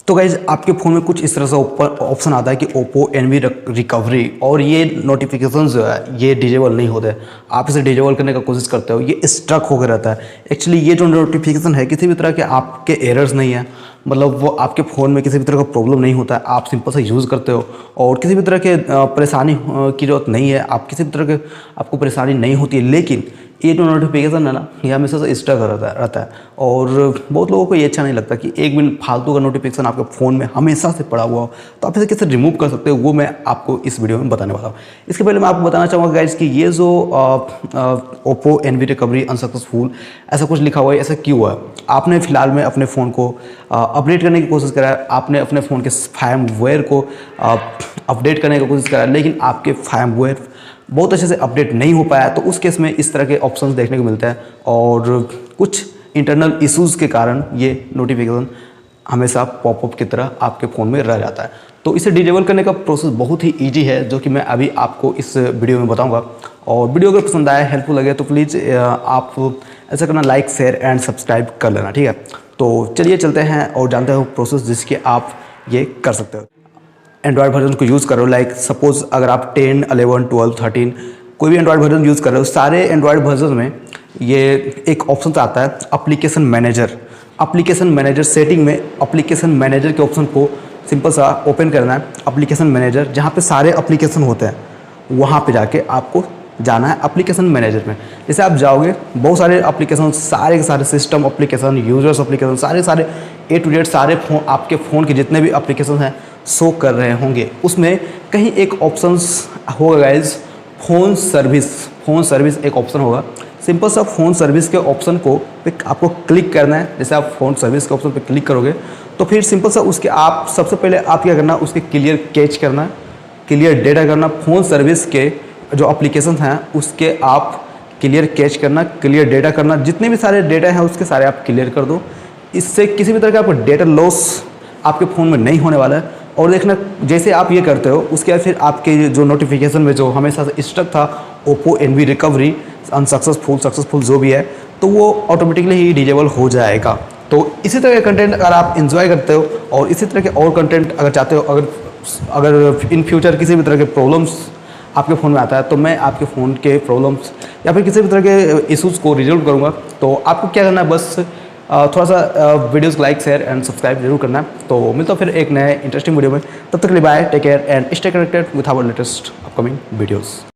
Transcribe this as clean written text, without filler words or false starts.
तो गाइज आपके फ़ोन में कुछ इस तरह से ऑप्शन आता है कि ओप्पो एनवी रिकवरी, और ये नोटिफिकेशन जो है ये डिजेबल नहीं होते। आप इसे डिजेबल करने का कोशिश करते हो, ये स्ट्रक होकर रहता है। एक्चुअली ये जो नोटिफिकेशन है किसी भी तरह के आपके एरर्स नहीं है, मतलब वो आपके फ़ोन में किसी भी तरह का प्रॉब्लम नहीं होता है। आप सिंपल से यूज़ करते हो और किसी भी तरह के परेशानी की ज़रूरत नहीं है, आप किसी भी तरह के आपको परेशानी नहीं होती है। लेकिन ये जो नोटिफिकेशन है ना, ये हमेशा से स्टक रहता है और बहुत लोगों को ये अच्छा नहीं लगता कि एक भी फालतू का नोटिफिकेशन आपके फ़ोन में हमेशा से पड़ा हुआ हो। तो आप इसे कैसे रिमूव कर सकते हो वो मैं आपको इस वीडियो में बताने वाला हूँ। इसके पहले मैं आपको बताना चाहूँगा गाइज कि ये जो ओप्पो एनवी रिकवरी अनसक्सेसफुल ऐसा कुछ लिखा हुआ है, ऐसा क्यों है? आपने फ़िलहाल में अपने फ़ोन को अपडेट करने की कोशिश करा है, आपने अपने फ़ोन के फार्मवेयर को अपडेट करने की कोशिश करा है, लेकिन आपके फार्मवेयर बहुत अच्छे से अपडेट नहीं हो पाया। तो उस केस में इस तरह के ऑप्शंस देखने को मिलते हैं और कुछ इंटरनल इश्यूज़ के कारण ये नोटिफिकेशन हमेशा पॉपअप की तरह आपके फ़ोन में रह जाता है। तो इसे डिजेबल करने का प्रोसेस बहुत ही ईजी है, जो कि मैं अभी आपको इस वीडियो में बताऊंगा। और वीडियो अगर पसंद आया, हेल्पफुल लगे, तो प्लीज़ आप ऐसा करना, लाइक शेयर एंड सब्सक्राइब कर लेना, ठीक है। तो चलिए चलते हैं और जानते हैं प्रोसेस जिसके आप ये कर सकते हो। एंड्रॉयड वर्जन को यूज़ करो, लाइक सपोज अगर आप 10, 11, 12, 13 कोई भी एंड्रॉयड वर्जन यूज़ कर रहे हो, सारे एंड्रॉयड वर्जन में ये एक ऑप्शन आता है application manager. Application manager setting में एप्लीकेशन मैनेजर के ऑप्शन को सिंपल सा ओपन करना है। एप्लीकेशन मैनेजर जहाँ पे सारे एप्लीकेशन होते हैं, वहाँ पे जाके आपको जाना है एप्लीकेशन मैनेजर में। जैसे आप जाओगे, बहुत सारे एप्लीकेशन, सारे के सारे सिस्टम एप्लीकेशन, यूजर्स एप्लीकेशन, सारे A to Z सारे फोन, आपके फ़ोन के जितने भी एप्लीकेशन हैं शो कर रहे होंगे। उसमें कहीं एक ऑप्शंस होगा गाइज, फ़ोन सर्विस एक ऑप्शन होगा। सिंपल सा फ़ोन सर्विस के ऑप्शन को पे आपको क्लिक करना है। जैसे आप फ़ोन सर्विस के ऑप्शन पे क्लिक करोगे तो फिर सिंपल सा उसके आप सबसे पहले आप क्या करना है, उसके क्लियर कैच करना है, क्लियर डेटा करना। फ़ोन सर्विस के जो एप्लीकेशन हैं उसके आप क्लियर कैच करना, क्लियर डेटा करना। जितने भी सारे डेटा हैं उसके सारे आप क्लियर कर दो। इससे किसी भी तरह का आपको डेटा लॉस आपके फ़ोन में नहीं होने वाला है। और देखना, जैसे आप ये करते हो उसके बाद फिर आपके जो नोटिफिकेशन में जो हमेशा से स्टक था Oppo NV recovery unsuccessful, successful जो भी है, तो वो ऑटोमेटिकली ही डिजेबल हो जाएगा। तो इसी तरह का कंटेंट अगर आप एंजॉय करते हो और इसी तरह के और कंटेंट अगर चाहते हो, अगर इन फ्यूचर किसी भी तरह के प्रॉब्लम्स आपके फ़ोन में आता है, तो मैं आपके फ़ोन के प्रॉब्लम्स या फिर किसी भी तरह के इश्यूज़ को रिजॉल्व करूँगा। तो आपको क्या करना है, बस थोड़ा सा videos like share and subscribe जरूर करना है। तो मिलता हूँ फिर एक नए इंटरेस्टिंग वीडियो में। तब तक के लिए bye, take care and stay connected with our latest upcoming videos.